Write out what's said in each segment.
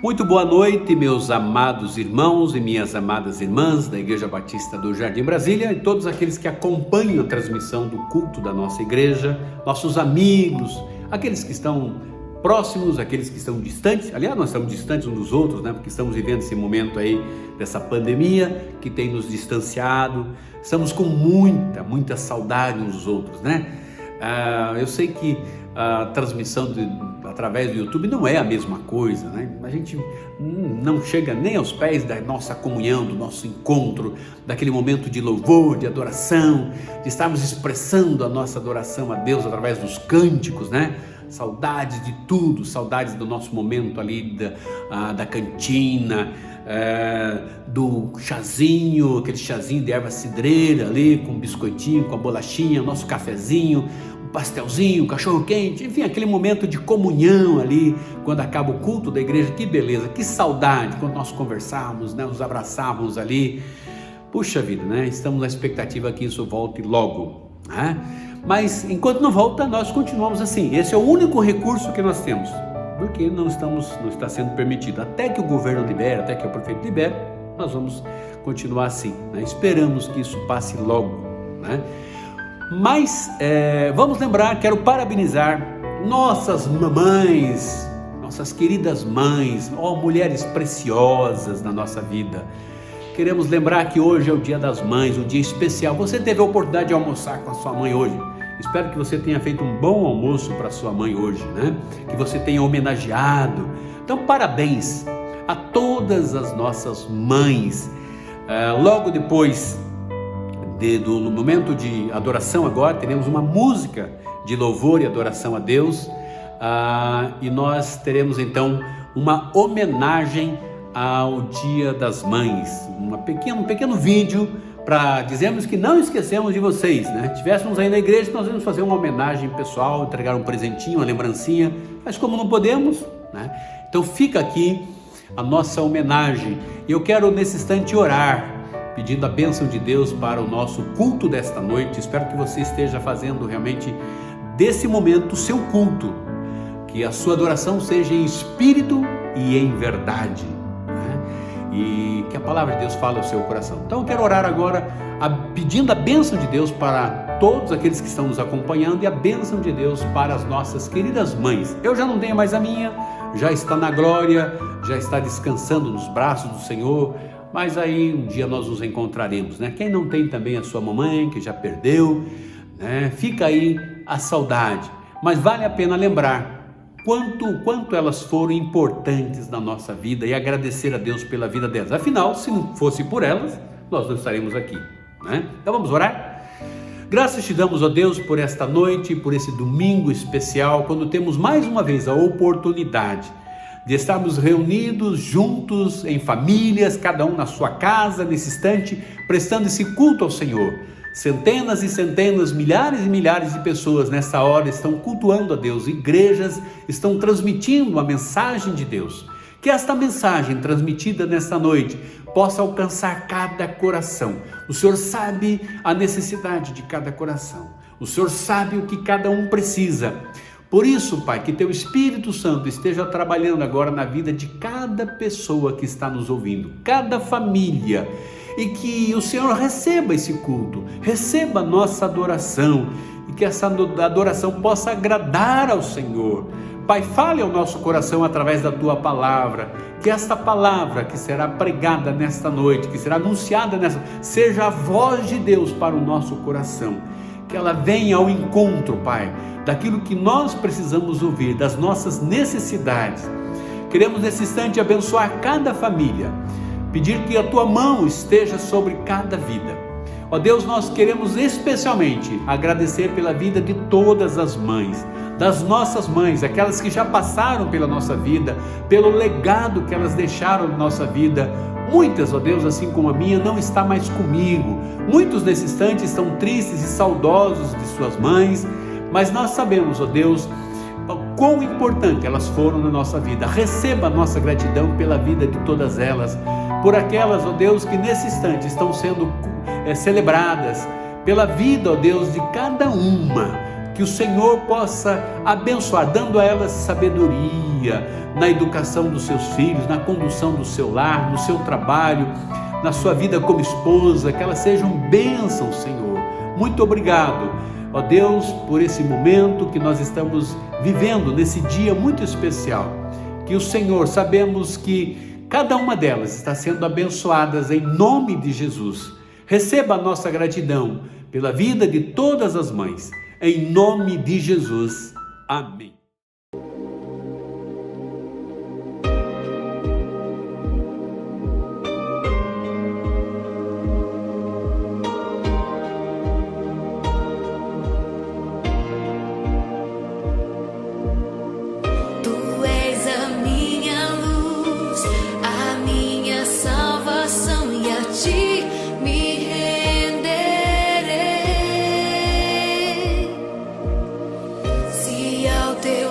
Muito boa noite, meus amados irmãos e minhas amadas irmãs da Igreja Batista do Jardim Brasília e todos aqueles que acompanham a transmissão do culto da nossa igreja, nossos amigos, aqueles que estão próximos, aqueles que estão distantes. Aliás, nós estamos distantes uns dos outros, né? Porque estamos vivendo esse momento aí dessa pandemia que tem nos distanciado. Estamos com muita saudade uns dos outros, né? Eu sei que a transmissão através do YouTube não é a mesma coisa, né? A gente não chega nem aos pés da nossa comunhão, do nosso encontro, daquele momento de louvor, de adoração, de estarmos expressando a nossa adoração a Deus através dos cânticos, né? Saudades de tudo, saudades do nosso momento ali da cantina, do chazinho, aquele chazinho de erva cidreira ali, com biscoitinho, com a bolachinha, nosso cafezinho, um pastelzinho, um cachorro quente, enfim, aquele momento de comunhão ali, quando acaba o culto da igreja. Que beleza, que saudade, quando nós conversávamos, né, nos abraçávamos ali. Puxa vida, né? Estamos na expectativa que isso volte logo, né? Mas enquanto não volta, nós continuamos assim. Esse é o único recurso que nós temos, porque não está sendo permitido. Até que o governo libere, até que o prefeito libere, nós vamos continuar assim, né? Esperamos que isso passe logo, né? Mas vamos lembrar, quero parabenizar nossas mamães, nossas queridas mães, mulheres preciosas na nossa vida. Queremos lembrar que hoje é o Dia das Mães, um dia especial. Você teve a oportunidade de almoçar com a sua mãe hoje? Espero que você tenha feito um bom almoço para sua mãe hoje, né? Que você tenha homenageado. Então, parabéns a todas as nossas mães. Logo depois do momento de adoração, agora teremos uma música de louvor e adoração a Deus, e nós teremos então uma homenagem ao Dia das Mães, um pequeno vídeo para dizermos que não esquecemos de vocês, né? Estivéssemos aí na igreja, nós vamos fazer uma homenagem pessoal, entregar um presentinho, uma lembrancinha, mas como não podemos, né? Então fica aqui a nossa homenagem. E eu quero nesse instante orar, pedindo a bênção de Deus para o nosso culto desta noite. Espero que você esteja fazendo realmente desse momento o seu culto, que a sua adoração seja em espírito e em verdade, né? E que a palavra de Deus fale ao seu coração. Então eu quero orar agora, pedindo a bênção de Deus para todos aqueles que estão nos acompanhando e a bênção de Deus para as nossas queridas mães. Eu já não tenho mais a minha, já está na glória, já está descansando nos braços do Senhor, mas aí um dia nós nos encontraremos, né? Quem não tem também a sua mamãe, que já perdeu, né? Fica aí a saudade, mas vale a pena lembrar quanto elas foram importantes na nossa vida e agradecer a Deus pela vida delas. Afinal, se não fosse por elas, nós não estaremos aqui, né? Então vamos orar? Graças te damos, ó Deus, por esta noite, por esse domingo especial, quando temos mais uma vez a oportunidade de estarmos reunidos juntos em famílias, cada um na sua casa, nesse instante, prestando esse culto ao Senhor. Centenas e centenas, milhares e milhares de pessoas nessa hora estão cultuando a Deus. Igrejas estão transmitindo a mensagem de Deus. Que esta mensagem transmitida nesta noite possa alcançar cada coração. O Senhor sabe a necessidade de cada coração. O Senhor sabe o que cada um precisa. Por isso, Pai, que Teu Espírito Santo esteja trabalhando agora na vida de cada pessoa que está nos ouvindo, cada família, e que o Senhor receba esse culto, receba a nossa adoração, e que essa adoração possa agradar ao Senhor. Pai, fale ao nosso coração através da Tua palavra, que esta palavra que será pregada nesta noite, que será anunciada seja a voz de Deus para o nosso coração, que ela venha ao encontro, Pai, daquilo que nós precisamos ouvir, das nossas necessidades. Queremos nesse instante abençoar cada família, pedir que a Tua mão esteja sobre cada vida. Ó Deus, nós queremos especialmente agradecer pela vida de todas as mães, das nossas mães, aquelas que já passaram pela nossa vida, pelo legado que elas deixaram na nossa vida. Muitas, ó Deus, assim como a minha, não está mais comigo. Muitos nesse instante estão tristes e saudosos de suas mães, mas nós sabemos, ó Deus, quão importante elas foram na nossa vida. Receba a nossa gratidão pela vida de todas elas, por aquelas, ó Deus, que nesse instante estão sendo celebradas, pela vida, ó Deus, de cada uma. Que o Senhor possa abençoar, dando a elas sabedoria na educação dos seus filhos, na condução do seu lar, no seu trabalho, na sua vida como esposa, que elas sejam bênçãos, Senhor. Muito obrigado, ó Deus, por esse momento que nós estamos vivendo, nesse dia muito especial. Que o Senhor, sabemos que cada uma delas está sendo abençoadas em nome de Jesus. Receba a nossa gratidão pela vida de todas as mães. Em nome de Jesus. Amém. Tu és a minha luz, a minha salvação, e a ti me renderei. Se ao teu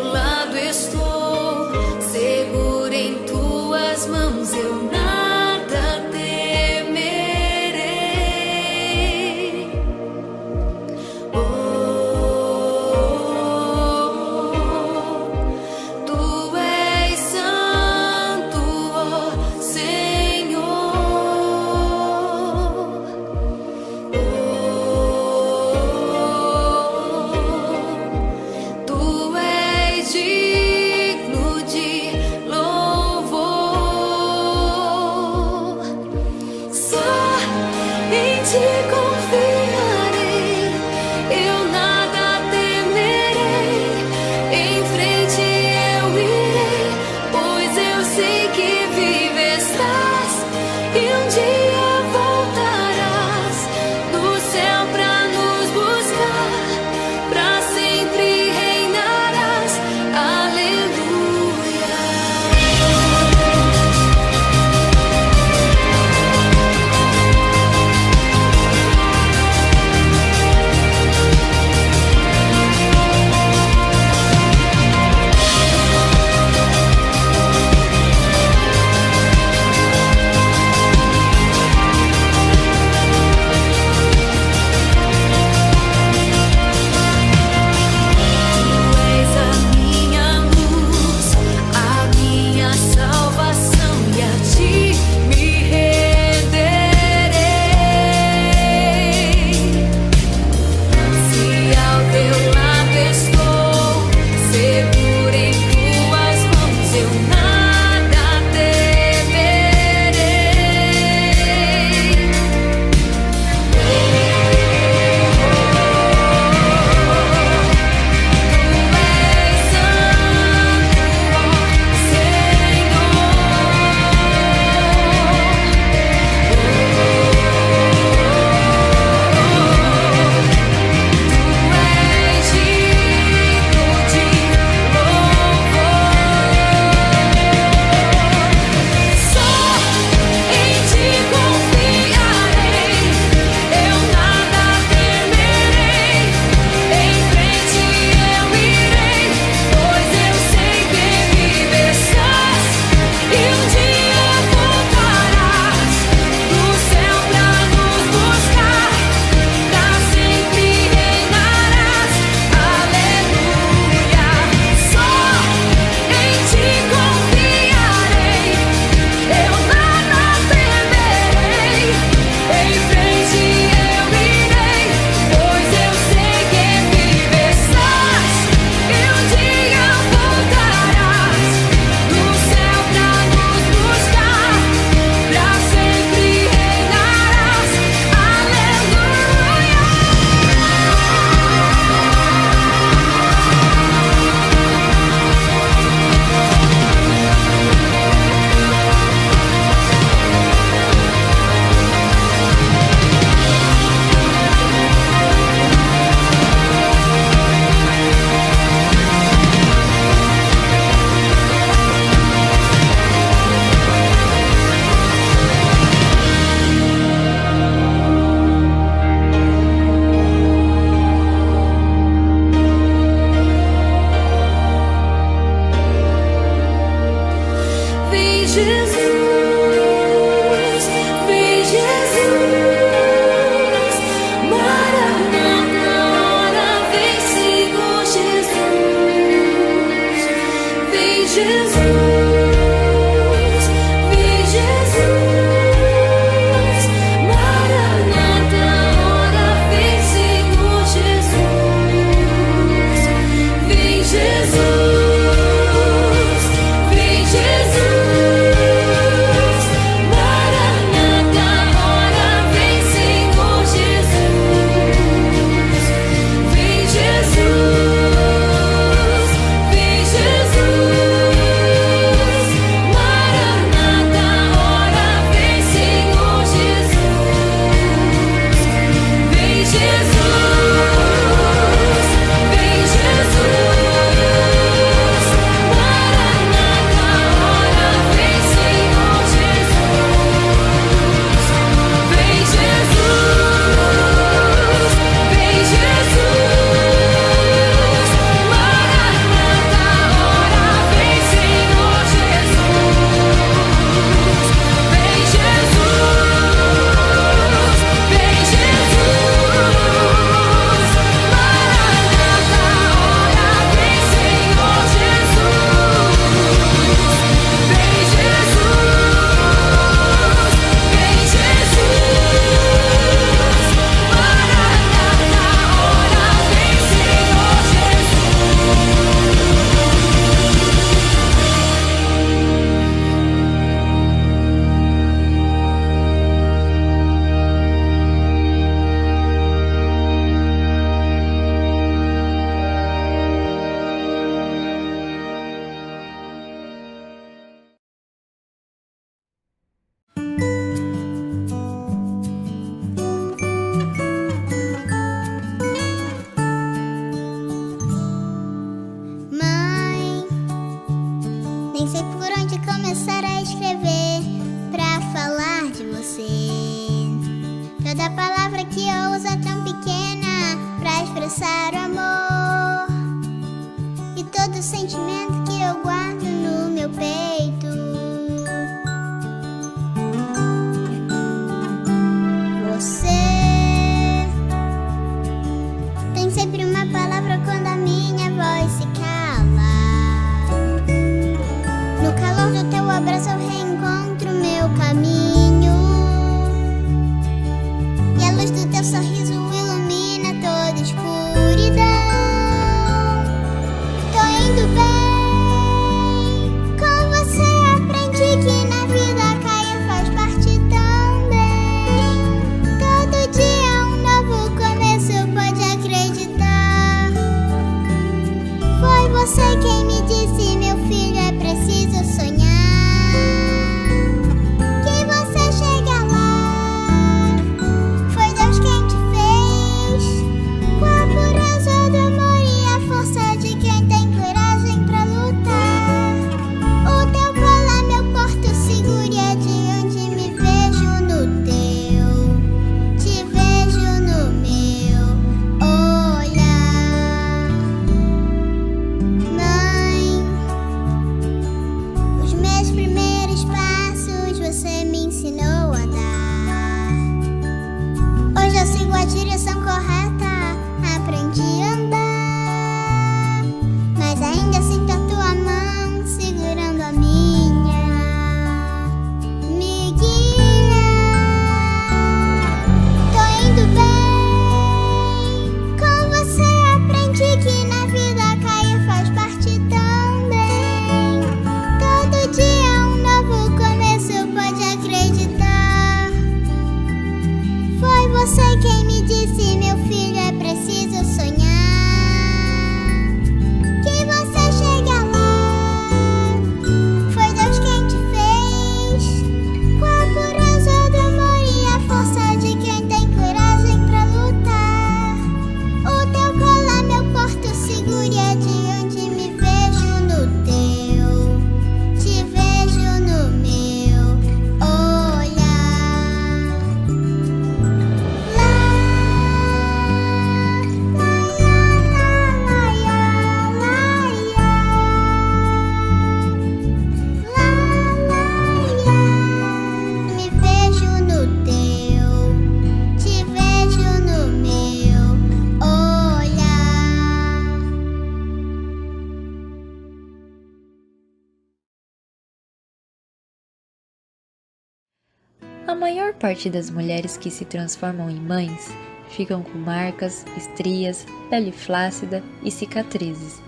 maior parte das mulheres que se transformam em mães ficam com marcas, estrias, pele flácida e cicatrizes.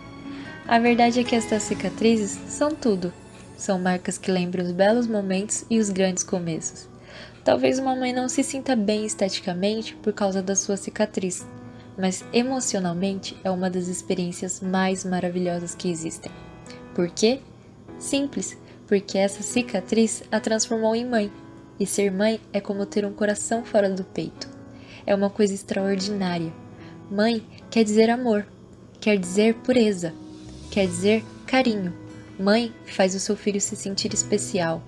A verdade é que estas cicatrizes são tudo. São marcas que lembram os belos momentos e os grandes começos. Talvez uma mãe não se sinta bem esteticamente por causa da sua cicatriz, mas emocionalmente é uma das experiências mais maravilhosas que existem. Por quê? Simples, porque essa cicatriz a transformou em mãe. E ser mãe é como ter um coração fora do peito. É uma coisa extraordinária. Mãe quer dizer amor, quer dizer pureza, quer dizer carinho. Mãe faz o seu filho se sentir especial.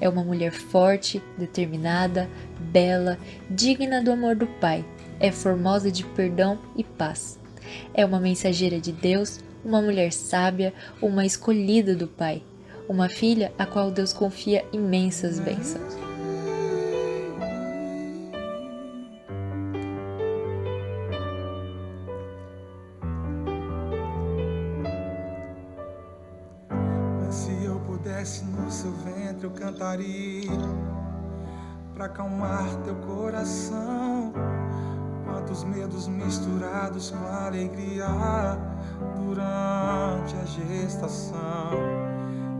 É uma mulher forte, determinada, bela, digna do amor do pai. É formosa de perdão e paz. É uma mensageira de Deus, uma mulher sábia, uma escolhida do pai. Uma filha a qual Deus confia imensas bênçãos. Se eu pudesse no seu ventre eu cantaria pra acalmar teu coração. Quantos medos misturados com alegria durante a gestação.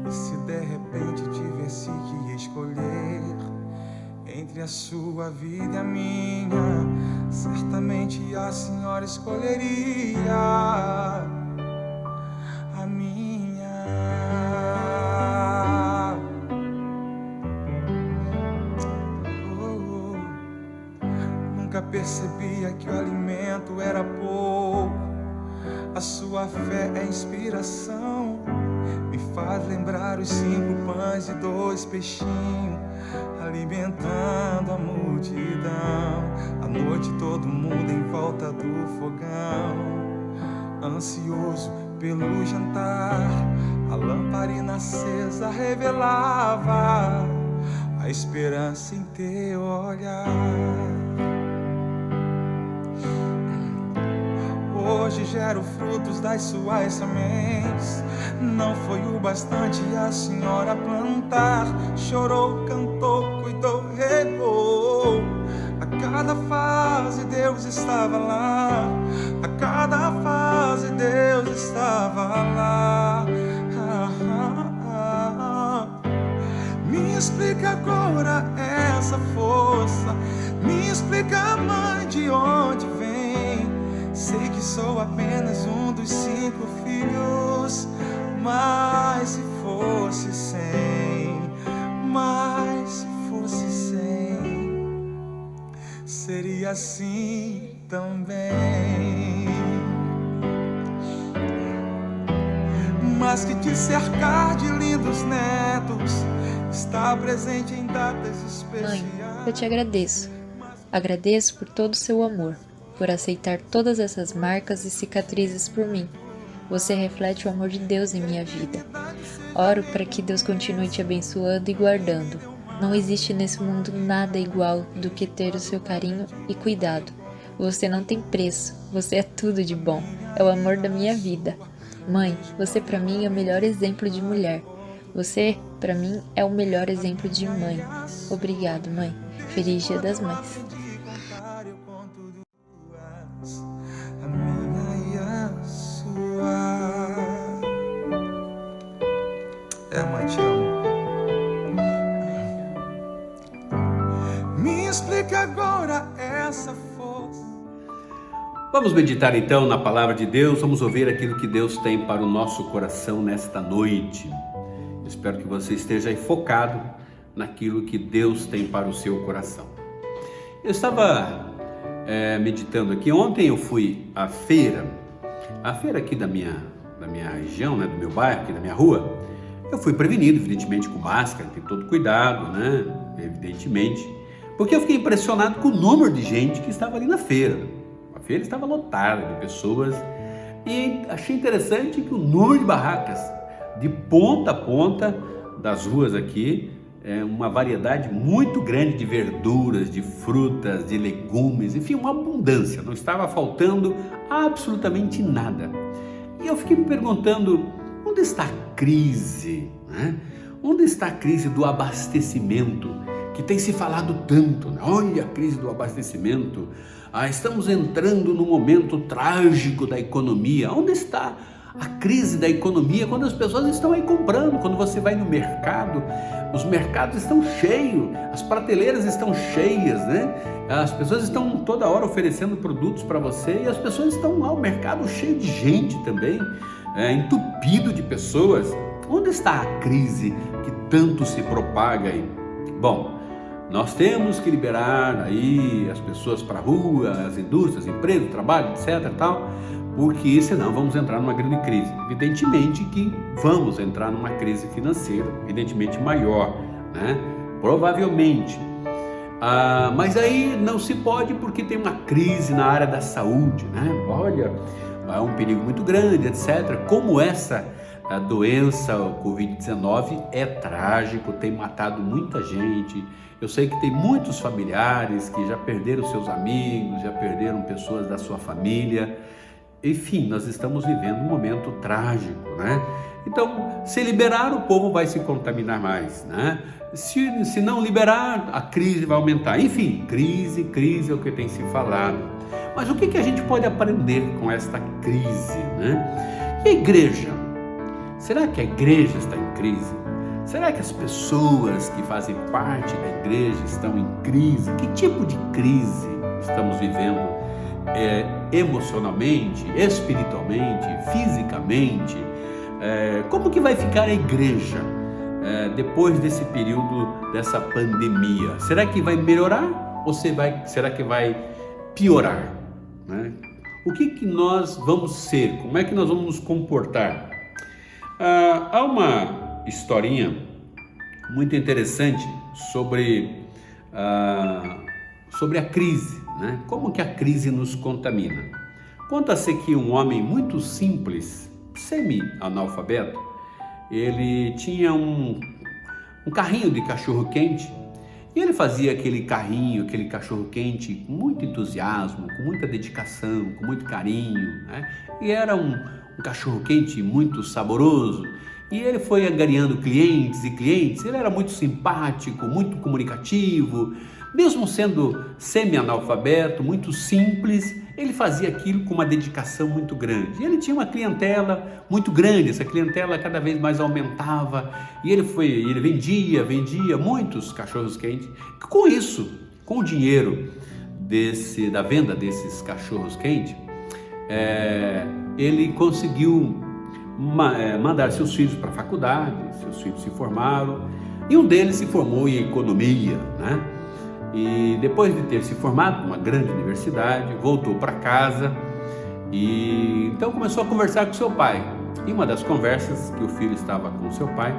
E se de repente tivesse que escolher entre a sua vida e a minha, certamente a senhora escolheria a minha. Nunca percebia que o alimento era pouco. A sua fé é inspiração. Me faz lembrar os 5 pães e 2 peixinhos, alimentando a multidão. À noite todo mundo em volta do fogão, ansioso pelo jantar. A lamparina acesa revelava a esperança em teu olhar. Hoje gero frutos das suas sementes. Não foi o bastante a senhora plantar. Chorou, cantou, cuidou, regou. A cada fase Deus estava lá. A cada fase Deus estava lá. Me explica agora essa força. Me explica, mãe, de onde vem. Sei que sou apenas um dos 5 filhos, mas se fosse 100, mas se fosse 100, seria assim também. Mas que te cercar de lindos netos, está presente em datas especiais. Mãe, eu te agradeço. Agradeço por todo o seu amor, por aceitar todas essas marcas e cicatrizes por mim. Você reflete o amor de Deus em minha vida. Oro para que Deus continue te abençoando e guardando. Não existe nesse mundo nada igual do que ter o seu carinho e cuidado. Você não tem preço, você é tudo de bom. É o amor da minha vida. Mãe, você para mim é o melhor exemplo de mulher. Você, para mim, é o melhor exemplo de mãe. Obrigado, mãe. Feliz Dia das Mães. Mãe, te amo. Me explica agora essa força. Vamos meditar então na palavra de Deus, vamos ouvir aquilo que Deus tem para o nosso coração nesta noite. Espero que você esteja aí focado naquilo que Deus tem para o seu coração. Eu estava meditando aqui, ontem eu fui à feira aqui da minha região, né, do meu bairro, aqui da minha rua. Eu fui prevenido, evidentemente, com máscara, tem todo cuidado, né, evidentemente, porque eu fiquei impressionado com o número de gente que estava ali na feira. A feira estava lotada de pessoas e achei interessante que o número de barracas de ponta a ponta das ruas aqui, uma variedade muito grande de verduras, de frutas, de legumes, enfim, uma abundância, não estava faltando absolutamente nada. E eu fiquei me perguntando, onde está a crise, né? Onde está a crise do abastecimento que tem se falado tanto, né? Olha a crise do abastecimento, estamos entrando num momento trágico da economia. Onde está a crise da economia quando as pessoas estão aí comprando? Quando você vai no mercado, os mercados estão cheios, as prateleiras estão cheias, né? As pessoas estão toda hora oferecendo produtos para você e as pessoas estão lá, o mercado cheio de gente também, entupido de pessoas. Onde está a crise que tanto se propaga aí? Bom, nós temos que liberar aí as pessoas para a rua, as indústrias, empresas, trabalho, etc. tal, porque senão vamos entrar numa grande crise. Evidentemente que vamos entrar numa crise financeira, evidentemente maior, né? Provavelmente. Mas aí não se pode porque tem uma crise na área da saúde, né? Olha, é um perigo muito grande, etc. Como essa doença, o Covid-19, é trágico, tem matado muita gente. Eu sei que tem muitos familiares que já perderam seus amigos, já perderam pessoas da sua família. Enfim, nós estamos vivendo um momento trágico, né? Então, se liberar, o povo vai se contaminar mais, né? Se não liberar, a crise vai aumentar. Enfim, crise é o que tem se falado. Mas o que a gente pode aprender com esta crise, né? E a igreja? Será que a igreja está em crise? Será que as pessoas que fazem parte da igreja estão em crise? Que tipo de crise estamos vivendo? Emocionalmente, espiritualmente, fisicamente? Como que vai ficar a igreja depois desse período, dessa pandemia? Será que vai melhorar ou será que vai piorar, né? O que nós vamos ser? Como é que nós vamos nos comportar? Há uma historinha muito interessante sobre a crise, né? Como que a crise nos contamina? Conta-se que um homem muito simples, semi-analfabeto, ele tinha um carrinho de cachorro-quente e ele fazia aquele cachorro-quente com muito entusiasmo, com muita dedicação, com muito carinho, né? E era um cachorro-quente muito saboroso. E ele foi angariando clientes e clientes. Ele era muito simpático, muito comunicativo. Mesmo sendo semi-analfabeto, muito simples, ele fazia aquilo com uma dedicação muito grande. E ele tinha uma clientela muito grande, essa clientela cada vez mais aumentava. E ele vendia muitos cachorros-quentes. Com isso, com o dinheiro da venda desses cachorros-quentes, ele conseguiu mandar seus filhos para a faculdade. Seus filhos se formaram e um deles se formou em economia, né? E depois de ter se formado numa grande universidade, voltou para casa e então começou a conversar com seu pai. Em uma das conversas que o filho estava com seu pai,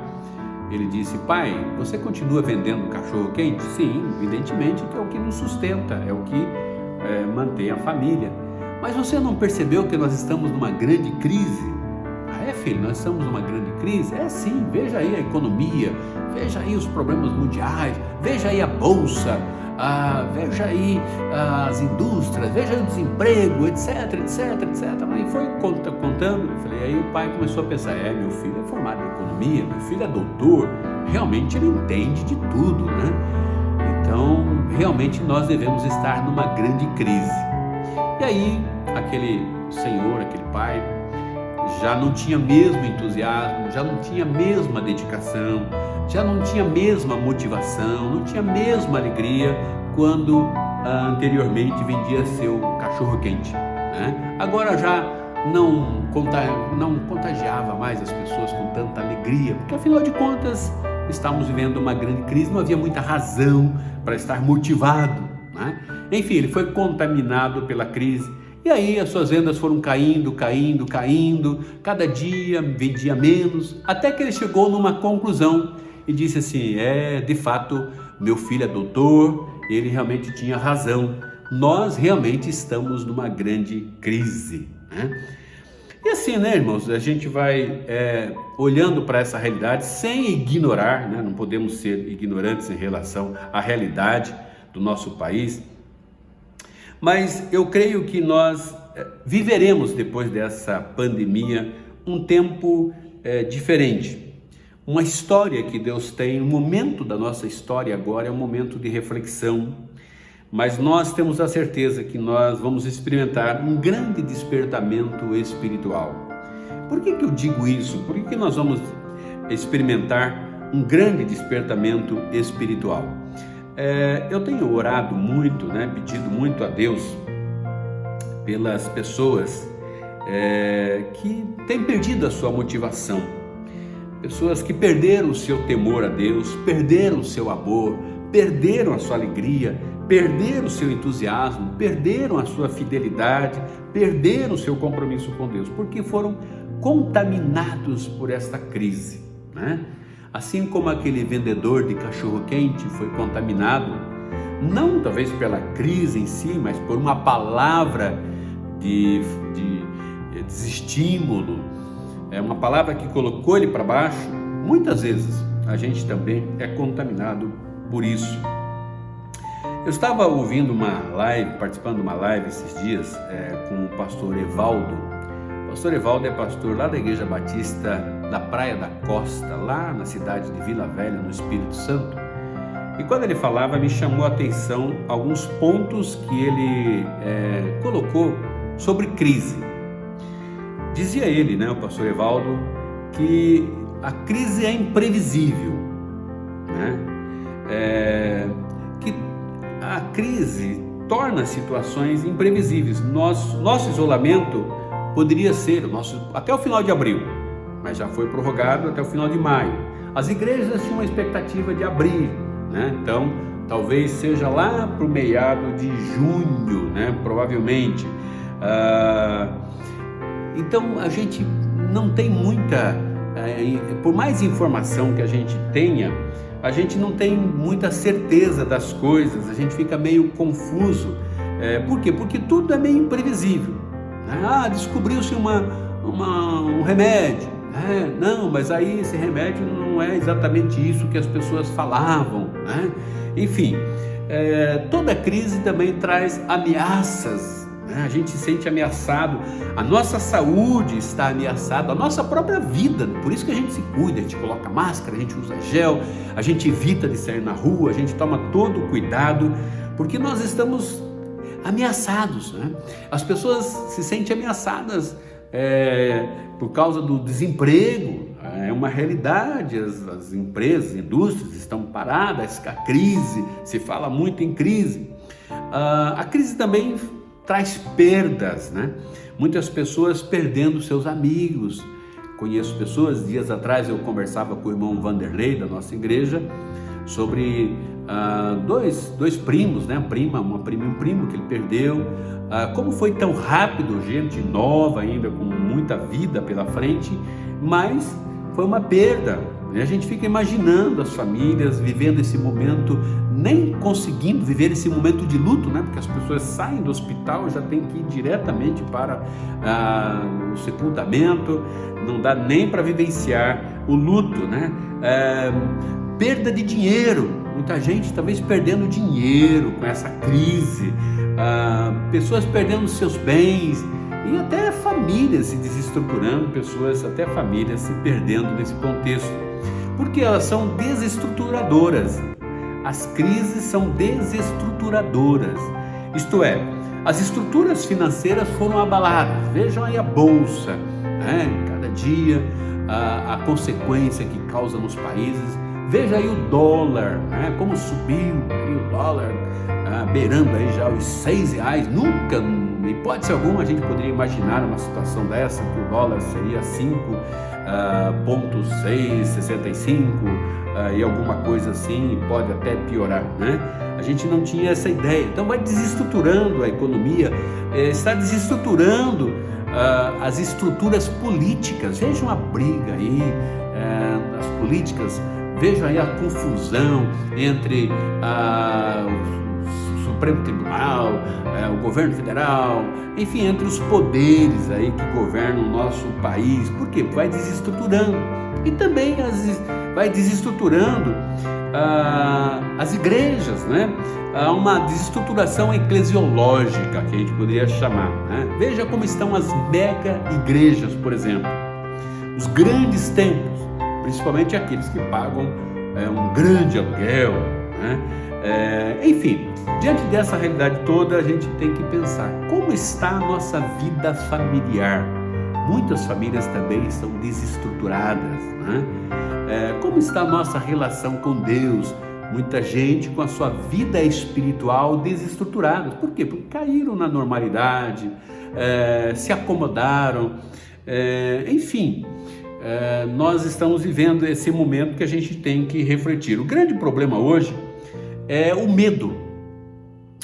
ele disse: pai, você continua vendendo cachorro quente? Sim, evidentemente que é o que nos sustenta, é o que mantém a família. Mas você não percebeu que nós estamos numa grande crise? Filho, nós estamos numa grande crise? Sim, veja aí a economia, veja aí os problemas mundiais, veja aí a bolsa, veja aí as indústrias, veja aí o desemprego, etc. E foi contando, aí o pai começou a pensar: meu filho é formado em economia, meu filho é doutor, realmente ele entende de tudo, né? Então, realmente nós devemos estar numa grande crise. E aí, aquele senhor, aquele pai, já não tinha mesmo entusiasmo, já não tinha a mesma dedicação, já não tinha a mesma motivação, não tinha a mesma alegria quando anteriormente vendia seu cachorro-quente, né? Agora já não contagiava mais as pessoas com tanta alegria, porque afinal de contas estávamos vivendo uma grande crise, não havia muita razão para estar motivado, né? Enfim, ele foi contaminado pela crise. E aí as suas vendas foram caindo, cada dia vendia menos, até que ele chegou numa conclusão e disse assim: de fato, meu filho é doutor, ele realmente tinha razão, nós realmente estamos numa grande crise, né? E assim, né, irmãos, a gente vai olhando para essa realidade sem ignorar, né? Não podemos ser ignorantes em relação à realidade do nosso país. Mas eu creio que nós viveremos depois dessa pandemia um tempo diferente, uma história que Deus tem, um momento da nossa história agora é um momento de reflexão, mas nós temos a certeza que nós vamos experimentar um grande despertamento espiritual. Por que eu digo isso? Por que nós vamos experimentar um grande despertamento espiritual? Eu tenho orado muito, pedido muito a Deus pelas pessoas que têm perdido a sua motivação, pessoas que perderam o seu temor a Deus, perderam o seu amor, perderam a sua alegria, perderam o seu entusiasmo, perderam a sua fidelidade, perderam o seu compromisso com Deus, porque foram contaminados por esta crise, Assim como aquele vendedor de cachorro-quente foi contaminado, não talvez pela crise em si, mas por uma palavra de desestímulo, uma palavra que colocou ele para baixo. Muitas vezes a gente também é contaminado por isso. Eu estava ouvindo participando de uma live esses dias com o pastor Evaldo. O pastor Evaldo é pastor lá da Igreja Batista da Praia da Costa, lá na cidade de Vila Velha, no Espírito Santo. E quando ele falava, me chamou a atenção alguns pontos que ele colocou sobre crise. Dizia ele, o pastor Evaldo, que a crise é imprevisível, que a crise torna situações imprevisíveis. Nosso isolamento poderia ser até o final de abril, mas já foi prorrogado até o final de maio. As igrejas tinham uma expectativa de abrir, então talvez seja lá para o meado de junho, provavelmente. Então a gente não tem muita, por mais informação que a gente tenha, a gente não tem muita certeza das coisas, a gente fica meio confuso. Por quê? Porque tudo é meio imprevisível. Descobriu-se um remédio, não, mas aí esse remédio não é exatamente isso que as pessoas falavam, Enfim, toda crise também traz ameaças, a gente se sente ameaçado, a nossa saúde está ameaçada, a nossa própria vida, por isso que a gente se cuida, a gente coloca máscara, a gente usa gel, a gente evita de sair na rua, a gente toma todo o cuidado, porque nós estamos ameaçados, As pessoas se sentem ameaçadas por causa do desemprego, é uma realidade, as empresas, indústrias estão paradas, a crise, se fala muito em crise. A crise também traz perdas, Muitas pessoas perdendo seus amigos. Conheço pessoas, dias atrás eu conversava com o irmão Vanderlei da nossa igreja sobre dois primos, uma prima e um primo que ele perdeu. Como foi tão rápido, gente nova ainda, com muita vida pela frente, mas foi uma perda. E a gente fica imaginando as famílias vivendo esse momento, nem conseguindo viver esse momento de luto, porque as pessoas saem do hospital, já tem que ir diretamente para o sepultamento, não dá nem para vivenciar o luto, perda de dinheiro, muita gente talvez perdendo dinheiro com essa crise, pessoas perdendo seus bens e até famílias se desestruturando, até famílias se perdendo nesse contexto, porque elas são desestruturadoras. As crises são desestruturadoras, isto é, as estruturas financeiras foram abaladas. Vejam aí a bolsa, cada dia a consequência que causa nos países. Veja aí o dólar, como subiu aí o dólar, beirando aí já os R$6. Nunca, em hipótese alguma, a gente poderia imaginar uma situação dessa, que o dólar seria 5,665 e alguma coisa assim, pode até piorar, A gente não tinha essa ideia. Então vai desestruturando a economia, está desestruturando as estruturas políticas. Vejam a briga aí, as políticas. Vejam aí a confusão entre o Supremo Tribunal, o governo federal, enfim, entre os poderes aí que governam o nosso país. Por quê? Vai desestruturando. E também vai desestruturando as igrejas, Há uma desestruturação eclesiológica, que a gente poderia chamar, Veja como estão as mega igrejas, por exemplo. Os grandes templos, principalmente aqueles que pagam um grande aluguel, né? Enfim, diante dessa realidade toda, a gente tem que pensar como está a nossa vida familiar. Muitas famílias também estão desestruturadas, né? Como está a nossa relação com Deus? Muita gente com a sua vida espiritual desestruturada. Por quê? Porque caíram na normalidade, se acomodaram, enfim. Nós estamos vivendo esse momento que a gente tem que refletir. O grande problema hoje é o medo.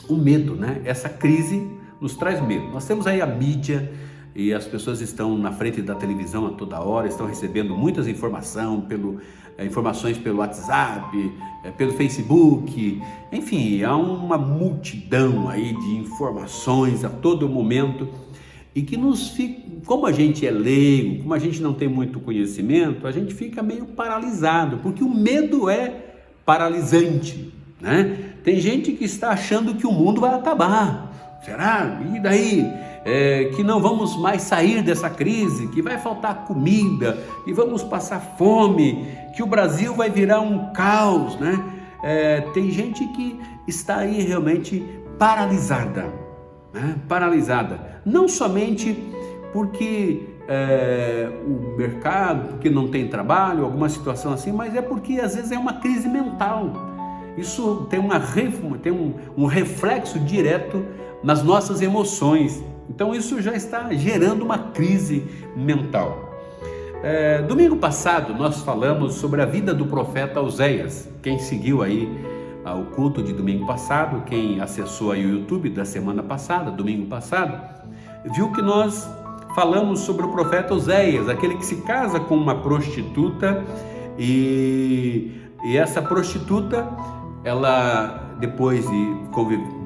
O medo, né? Essa crise nos traz medo. Nós temos aí a mídia e as pessoas estão na frente da televisão a toda hora, estão recebendo muitas informações pelo WhatsApp, pelo Facebook, enfim, há uma multidão aí de informações a todo momento e que como a gente é leigo, como a gente não tem muito conhecimento, a gente fica meio paralisado, porque o medo é paralisante, né? Tem gente que está achando que o mundo vai acabar. Será? E daí? Que não vamos mais sair dessa crise, que vai faltar comida, que vamos passar fome, que o Brasil vai virar um caos, né? Tem gente que está aí realmente paralisada, né? Paralisada, não somente porque o mercado, porque não tem trabalho, alguma situação assim, mas é porque às vezes é uma crise mental. Isso tem um reflexo direto nas nossas emoções. Então isso já está gerando uma crise mental. Domingo passado nós falamos sobre a vida do profeta Oséias. Quem seguiu aí o culto de domingo passado, quem acessou aí o YouTube da semana passada, domingo passado, viu que nós falamos sobre o profeta Oséias, aquele que se casa com uma prostituta e essa prostituta, ela depois de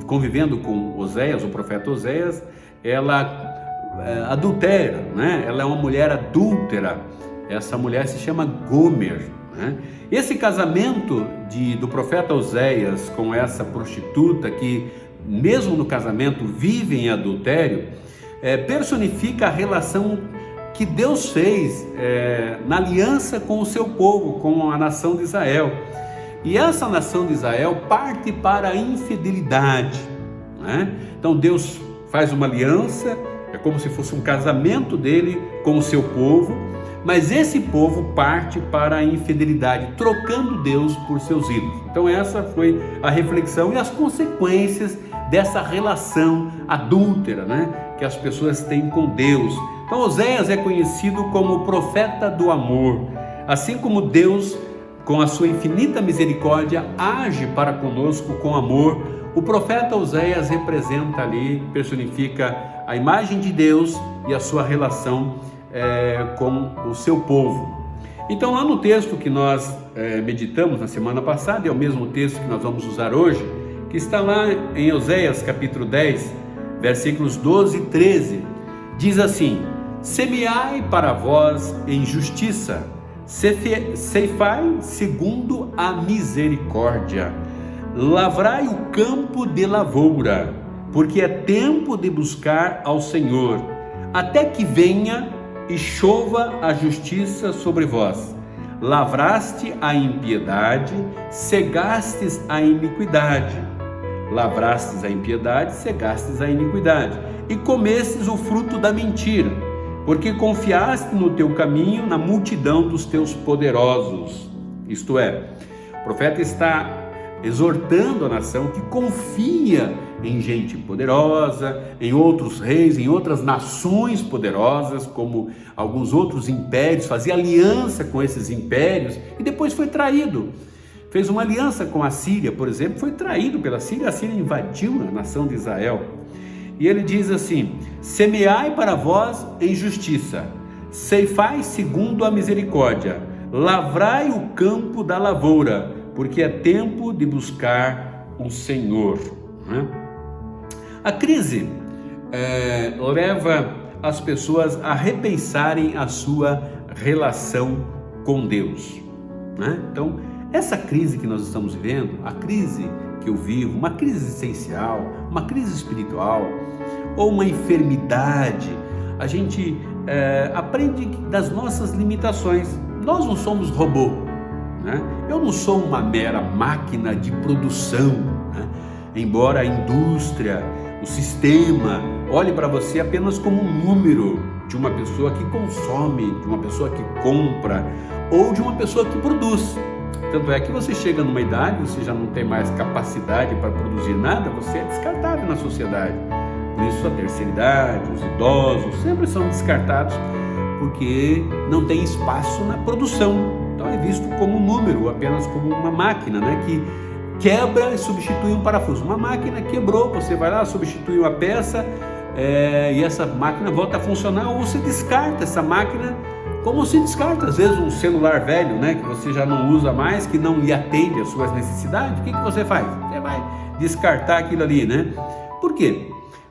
convivendo com Oséias, o profeta Oséias, ela adultera, né? Ela é uma mulher adúltera. Essa mulher se chama Gomer, né? Esse casamento do profeta Oséias com essa prostituta, que mesmo no casamento vive em adultério, personifica a relação que Deus fez na aliança com o seu povo, com a nação de Israel. E essa nação de Israel parte para a infidelidade, né? Então Deus faz uma aliança, é como se fosse um casamento dele com o seu povo, mas esse povo parte para a infidelidade, trocando Deus por seus ídolos. Então essa foi a reflexão e as consequências dessa relação adúltera, né, que as pessoas têm com Deus. Então Oséias é conhecido como o profeta do amor, assim como Deus, com a sua infinita misericórdia, age para conosco com amor. O profeta Oséias representa ali, personifica a imagem de Deus e a sua relação com o seu povo. Então lá no texto que nós meditamos na semana passada, é o mesmo texto que nós vamos usar hoje, que está lá em Oséias capítulo 10, versículos 12 e 13, diz assim: semeai para vós em justiça, ceifai segundo a misericórdia, lavrai o campo de lavoura, porque é tempo de buscar ao Senhor, até que venha e chova a justiça sobre vós. Lavraste a impiedade, cegastes a iniquidade. Lavrastes a impiedade, cegastes a iniquidade, e comestes o fruto da mentira, porque confiaste no teu caminho, na multidão dos teus poderosos. Isto é, o profeta está exortando a nação que confia em gente poderosa, em outros reis, em outras nações poderosas, como alguns outros impérios, fazia aliança com esses impérios e depois foi traído. Fez uma aliança com a Síria, por exemplo, foi traído pela Síria, a Síria invadiu a nação de Israel. E ele diz assim: semeai para vós em justiça, ceifai segundo a misericórdia, lavrai o campo da lavoura, porque é tempo de buscar o Senhor. A crise leva as pessoas a repensarem a sua relação com Deus, né? Então, essa crise que nós estamos vivendo, a crise que eu vivo, uma crise existencial, uma crise espiritual, ou uma enfermidade, a gente aprende das nossas limitações. nós não somos robô, né? Eu não sou uma mera máquina de produção, né? Embora a indústria, o sistema, olhe para você apenas como um número de uma pessoa que consome, de uma pessoa que compra ou de uma pessoa que produz. Tanto é que você chega numa idade, você já não tem mais capacidade para produzir nada, você é descartável na sociedade. Por isso a terceira idade, os idosos sempre são descartados porque não tem espaço na produção. Então é visto como um número, apenas como uma máquina, né, que quebra e substitui um parafuso. Uma máquina quebrou, você vai lá, substitui uma peça e essa máquina volta a funcionar, ou você descarta essa máquina como se descarta às vezes um celular velho, né, que você já não usa mais, que não lhe atende às suas necessidades. O que você faz? Você vai descartar aquilo ali, né? Por quê?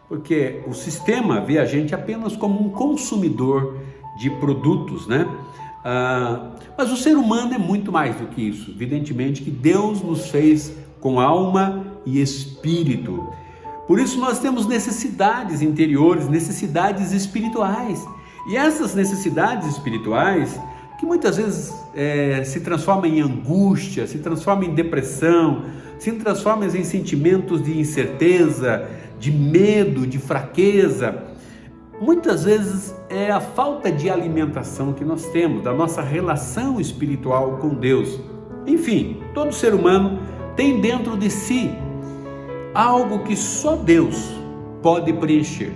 Porque o sistema vê a gente apenas como um consumidor de produtos, né? Mas o ser humano é muito mais do que isso. Evidentemente que Deus nos fez com alma e espírito. Por isso nós temos necessidades interiores, necessidades espirituais. E essas necessidades espirituais, que muitas vezes se transformam em angústia, se transformam em depressão, se transformam em sentimentos de incerteza, de medo, de fraqueza, muitas vezes é a falta de alimentação que nós temos, da nossa relação espiritual com Deus. Enfim, todo ser humano tem dentro de si algo que só Deus pode preencher.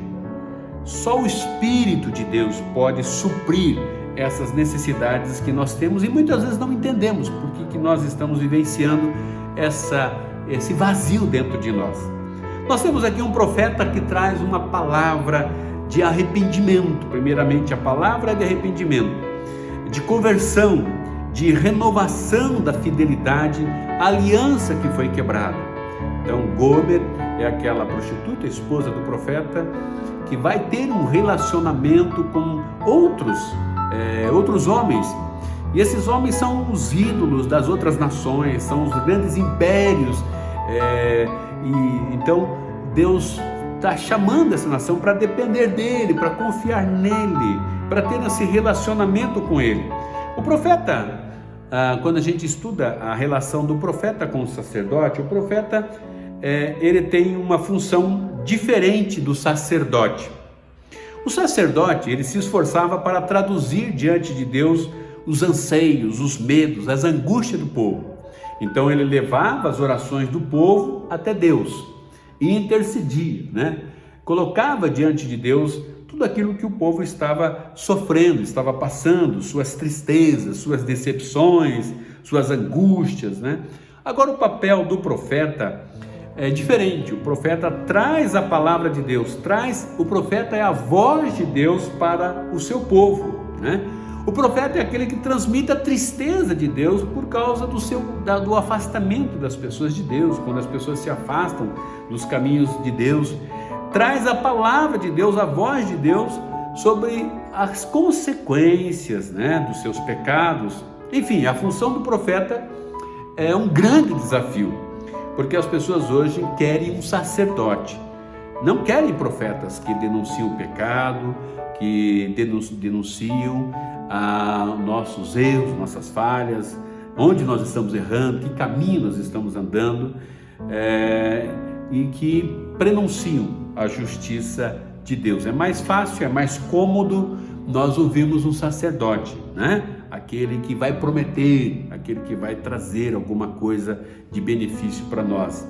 Só o Espírito de Deus pode suprir essas necessidades que nós temos e muitas vezes não entendemos por que nós estamos vivenciando esse vazio dentro de nós. Nós temos aqui um profeta que traz uma palavra de arrependimento. Primeiramente, a palavra de arrependimento, de conversão, de renovação da fidelidade, a aliança que foi quebrada. Então, Gomer é aquela prostituta, esposa do profeta, que vai ter um relacionamento com outros homens. E esses homens são os ídolos das outras nações, são os grandes impérios. Então, Deus está chamando essa nação para depender dele, para confiar nele, para ter esse relacionamento com ele. O profeta, quando a gente estuda a relação do profeta com o sacerdote, o profeta ele tem uma função diferente do sacerdote. O sacerdote, ele se esforçava para traduzir diante de Deus os anseios, os medos, as angústias do povo. Então ele levava as orações do povo até Deus e intercedia, né? Colocava diante de Deus tudo aquilo que o povo estava sofrendo, estava passando, suas tristezas, suas decepções, suas angústias, né? Agora o papel do profeta é diferente. O profeta traz a palavra de Deus, o profeta é a voz de Deus para o seu povo, né? O profeta é aquele que transmite a tristeza de Deus por causa do afastamento das pessoas de Deus, quando as pessoas se afastam dos caminhos de Deus. Traz a palavra de Deus, a voz de Deus sobre as consequências, né, dos seus pecados. Enfim, a função do profeta é um grande desafio, porque as pessoas hoje querem um sacerdote, não querem profetas que denunciam o pecado, que denunciam nossos erros, nossas falhas, onde nós estamos errando, que caminho nós estamos andando, e que prenunciam a justiça de Deus. É mais fácil, é mais cômodo nós ouvirmos um sacerdote, né? Aquele que vai prometer, aquele que vai trazer alguma coisa de benefício para nós.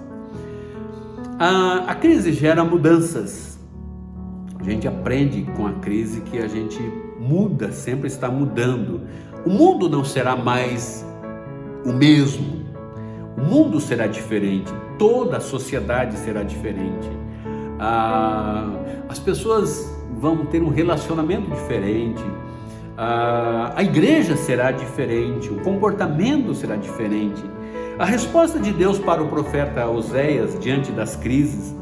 A crise gera mudanças. A gente aprende com a crise que a gente muda, sempre está mudando. O mundo não será mais o mesmo. O mundo será diferente, toda a sociedade será diferente. As pessoas vão ter um relacionamento diferente. A igreja será diferente, o comportamento será diferente. A resposta de Deus para o profeta Oséias diante das crises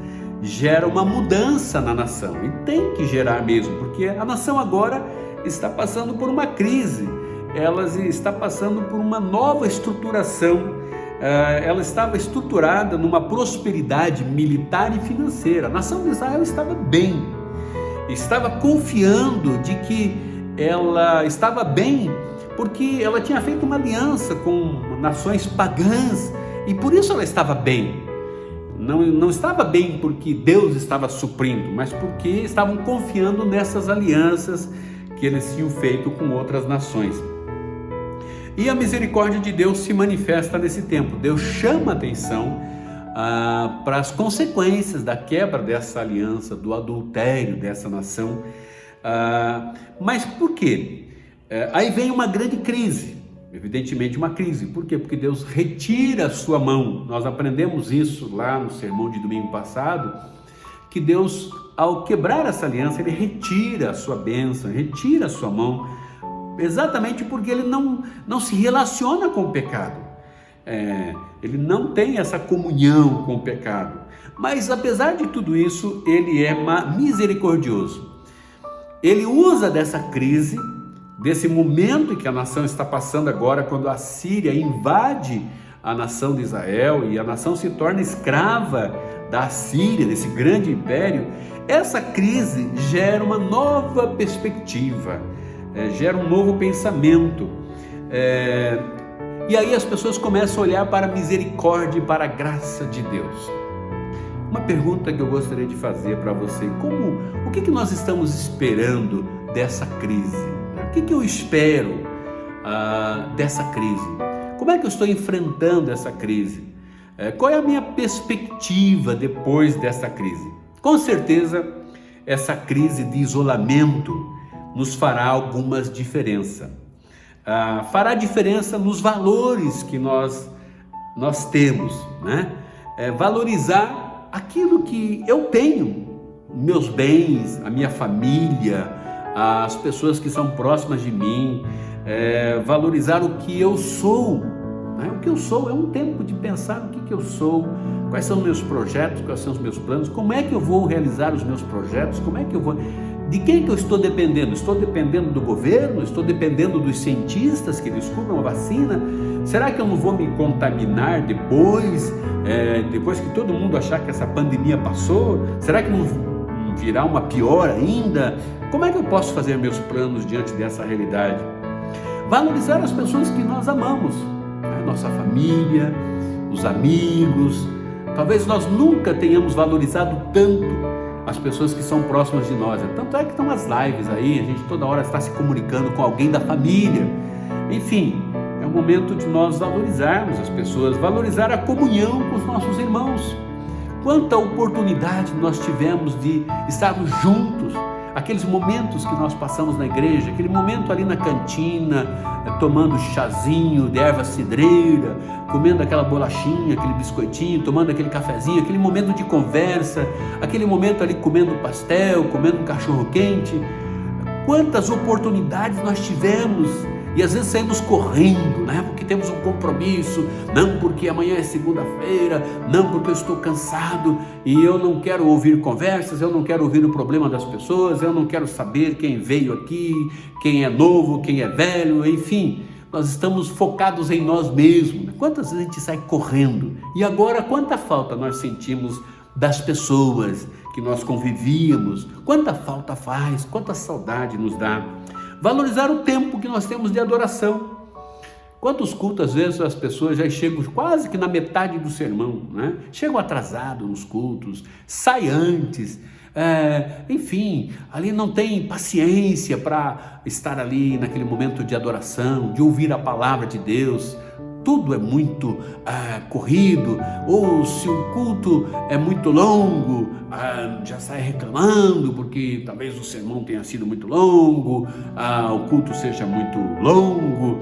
gera uma mudança na nação, e tem que gerar mesmo, porque a nação agora está passando por uma crise, ela está passando por uma nova estruturação. Ela estava estruturada numa prosperidade militar e financeira. A nação de Israel estava bem, estava confiando de que ela estava bem porque ela tinha feito uma aliança com nações pagãs e por isso ela estava bem. Não estava bem porque Deus estava suprindo, mas porque estavam confiando nessas alianças que eles tinham feito com outras nações. E a misericórdia de Deus se manifesta nesse tempo. Deus chama a atenção para as consequências da quebra dessa aliança, do adultério dessa nação. Mas por quê? Aí vem uma grande crise, evidentemente uma crise. Por quê? Porque Deus retira a sua mão. Nós aprendemos isso lá no sermão de domingo passado, que Deus, ao quebrar essa aliança, Ele retira a sua bênção, retira a sua mão, exatamente porque Ele não se relaciona com o pecado. Ele não tem essa comunhão com o pecado. Mas apesar de tudo isso, Ele é misericordioso. Ele usa dessa crise, desse momento que a nação está passando agora, quando a Síria invade a nação de Israel e a nação se torna escrava da Síria, desse grande império. Essa crise gera uma nova perspectiva, gera um novo pensamento. E aí as pessoas começam a olhar para a misericórdia e para a graça de Deus. Uma pergunta que eu gostaria de fazer para você: o que nós estamos esperando dessa crise? O que eu espero dessa crise? Como é que eu estou enfrentando essa crise? Qual é a minha perspectiva depois dessa crise? Com certeza, essa crise de isolamento nos fará algumas diferenças. Fará diferença nos valores que nós temos, né? Valorizar aquilo que eu tenho, meus bens, a minha família, as pessoas que são próximas de mim, valorizar o que eu sou, né? O que eu sou é um tempo de pensar o que eu sou, quais são os meus projetos, quais são os meus planos, como é que eu vou realizar os meus projetos, de quem que eu estou dependendo? Estou dependendo do governo? Estou dependendo dos cientistas que descubram a vacina? Será que eu não vou me contaminar depois que todo mundo achar que essa pandemia passou? Será que não virá uma pior ainda? Como é que eu posso fazer meus planos diante dessa realidade? Valorizar as pessoas que nós amamos, a nossa família, os amigos. Talvez nós nunca tenhamos valorizado tanto as pessoas que são próximas de nós. Tanto é que estão as lives aí, a gente toda hora está se comunicando com alguém da família. Enfim, é o momento de nós valorizarmos as pessoas, valorizar a comunhão com os nossos irmãos. Quanta oportunidade nós tivemos de estarmos juntos, aqueles momentos que nós passamos na igreja, aquele momento ali na cantina, tomando chazinho de erva cidreira, comendo aquela bolachinha, aquele biscoitinho, tomando aquele cafezinho, aquele momento de conversa, aquele momento ali comendo pastel, comendo um cachorro quente. Quantas oportunidades nós tivemos e às vezes saímos correndo, né? Porque temos um compromisso, não porque amanhã é segunda-feira, não porque eu estou cansado e eu não quero ouvir conversas, eu não quero ouvir o problema das pessoas, eu não quero saber quem veio aqui, quem é novo, quem é velho, enfim, nós estamos focados em nós mesmos. Quantas vezes a gente sai correndo? E agora quanta falta nós sentimos das pessoas que nós convivíamos, quanta falta faz, quanta saudade nos dá. Valorizar o tempo que nós temos de adoração. Quantos cultos, às vezes, as pessoas já chegam quase que na metade do sermão, né? Chegam atrasados nos cultos, saem antes, enfim, ali não tem paciência para estar ali naquele momento de adoração, de ouvir a palavra de Deus. Tudo é muito corrido, ou se o culto é muito longo, já sai reclamando porque talvez o sermão tenha sido muito longo, o culto seja muito longo.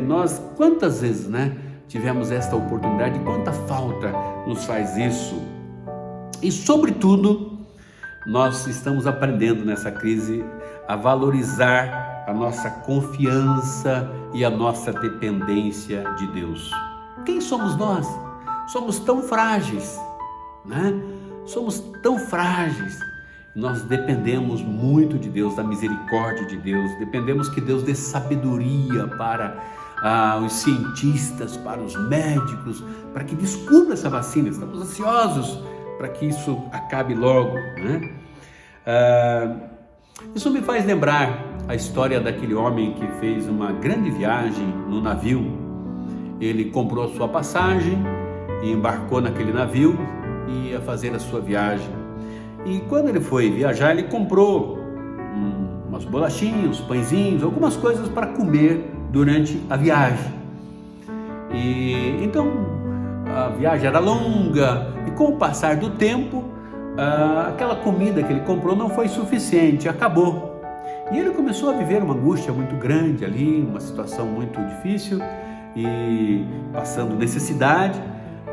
Nós quantas vezes, né, tivemos esta oportunidade, quanta falta nos faz isso. E sobretudo, nós estamos aprendendo nessa crise a valorizar a nossa confiança e a nossa dependência de Deus. Quem somos nós? Somos tão frágeis, né? Somos tão frágeis. Nós dependemos muito de Deus, da misericórdia de Deus. Dependemos que Deus dê sabedoria para os cientistas, para os médicos, para que descubra essa vacina. Estamos ansiosos para que isso acabe logo, né? Isso me faz lembrar a história daquele homem que fez uma grande viagem no navio. Ele comprou a sua passagem e embarcou naquele navio e ia fazer a sua viagem. E quando ele foi viajar, ele comprou umas bolachinhas, uns pãezinhos, algumas coisas para comer durante a viagem. E então a viagem era longa e com o passar do tempo, aquela comida que ele comprou não foi suficiente, acabou. E ele começou a viver uma angústia muito grande ali, uma situação muito difícil e passando necessidade.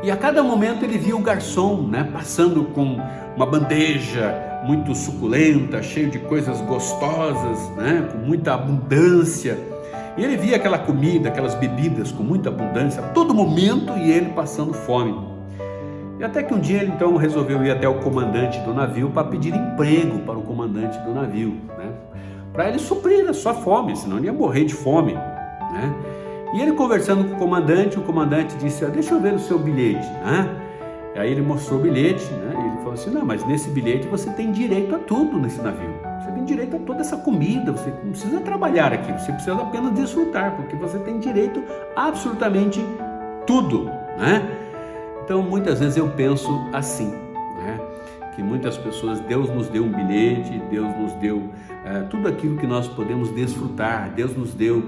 E a cada momento ele via o garçom, passando com uma bandeja muito suculenta, cheia de coisas gostosas, com muita abundância. E ele via aquela comida, aquelas bebidas com muita abundância a todo momento e ele passando fome. E até que um dia ele então resolveu ir até o comandante do navio para pedir emprego para o comandante do navio, para ele suprir a sua fome, senão ele ia morrer de fome, E ele conversando com o comandante disse: deixa eu ver o seu bilhete, E aí ele mostrou o bilhete, E ele falou assim: não, mas nesse bilhete você tem direito a tudo nesse navio. Você tem direito a toda essa comida, você não precisa trabalhar aqui, você precisa apenas desfrutar, porque você tem direito a absolutamente tudo, Então muitas vezes eu penso assim, que muitas pessoas, Deus nos deu um bilhete, Deus nos deu tudo aquilo que nós podemos desfrutar, Deus nos deu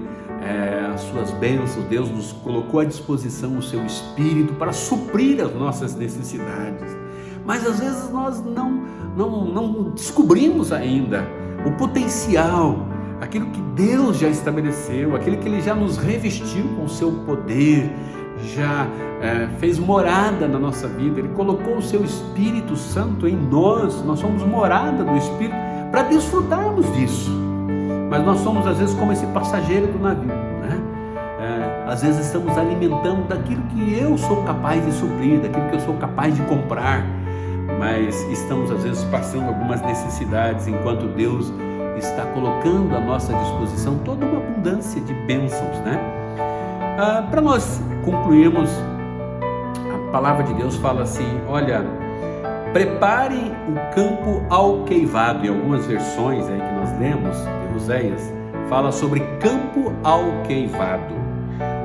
as suas bênçãos, Deus nos colocou à disposição o seu Espírito para suprir as nossas necessidades, mas às vezes nós não descobrimos ainda o potencial, aquilo que Deus já estabeleceu, aquilo que Ele já nos revestiu com o seu poder, já fez morada na nossa vida. Ele colocou o seu Espírito Santo em nós somos morada do Espírito para desfrutarmos disso, mas nós somos às vezes como esse passageiro do navio, às vezes estamos alimentando daquilo que eu sou capaz de suprir, daquilo que eu sou capaz de comprar, mas estamos às vezes passando algumas necessidades, enquanto Deus está colocando à nossa disposição toda uma abundância de bênçãos, Para nós concluirmos, a palavra de Deus fala assim: olha, preparem o campo alqueivado. Em algumas versões aí que nós lemos de Oséias, fala sobre campo alqueivado.